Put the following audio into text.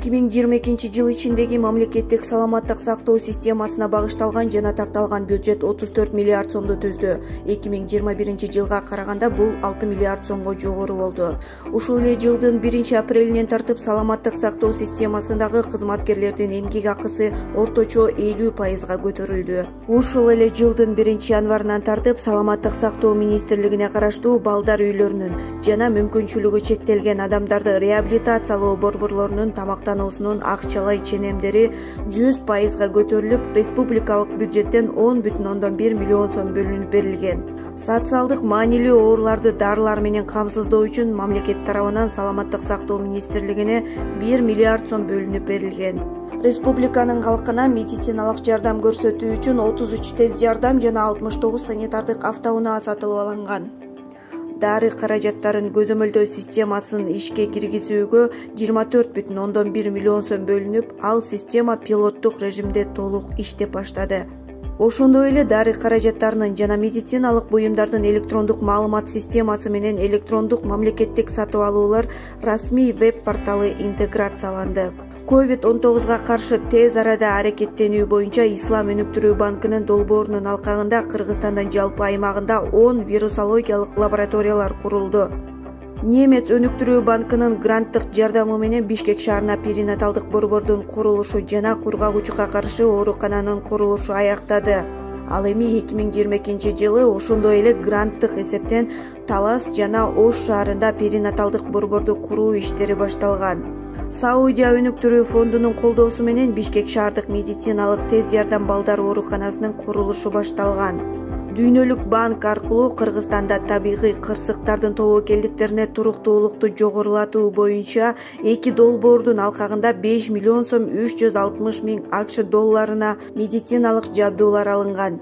2022 жыл ичиндеги мамлекеттик саламаттык сактоо системасына багышталган жана такталган бюджет 34 миллиард сомду түздү. 2021 жылга караганда бул 6 миллиард сомго жогору болду. Ушул эле жылдын 1-апрелинен тартып саламаттык сактоо системасындагы кызматкерлердин эмгек акысы орточо 50%га көтөрүлдү. Ушул эле жылдын 1-январынан тартып саламаттык сактоо министрлигине караштуу балдар үйлөрүнүн жана мүмкүнчүлүгү чектелген адамдарды реабилитациялоо борборлорунун тамактануусунун акчалай ченемдери 100%га көтөрүлүп, республикалык бюджеттен 10,1 миллион сом бөлүнүп берилген. Социалдык маанилүү ооруларды дарылар менен камсыздоо үчүн мамлекет тарабынан саламаттык сактоо министрлигине 1 миллиард сом бөлүнүп берилген. Республиканын калкына медициналык жардам көрсөтүү үчүн 33 тез жардам жана 69 санитардык автоунаа сатылып алынган. Дары каражаттарын көзөмөлдөө системасын ишке киргизүүгө 24,1 миллион сом бөлүнүп, ал система пилоттук режимде толук иштеп баштады. Ошондой эле дары каражаттарынын жана медициналык буюмдардын электрондук маалымат системасы менен электрондук мамлекеттик сатып алуулар расмий веб-порталы интеграцияланды. COVID-19 каршы тез арада аракеттенүү боюнча Ислам өнүктүрүү банкынын долбоорунун алкагында Кыргызстандын жалпы аймагында 10 вирусологиялык лабораториялар курулду. Немец өнүктүрүү банкынын гранттык жардамы менен Бишкек шаарына перинаталдык борбордун курулушу жана кургагучукка каршы оорукананын курулушу аяктады. Ал эми 2022 жылы ошондой эле гранттык эсептен Талас жана Ош шаарында перинаталдык борборду куруу иштери башталган. Саудия өнүктүрүү фондунун колдоосу менен Бишкек шаардык медициналык тез жардам балдар ооруканасынын курулушу башталган. Дүйнөлүк банк аркылуу Кыргызстанда табигый кырсыктардын тобокелдиктерине туруктуулукту жогорулатуу боюнча 2 долбоордун алкагында 5 миллион сом 360 миң АКШ долларына медициналык жабдуулар алынган.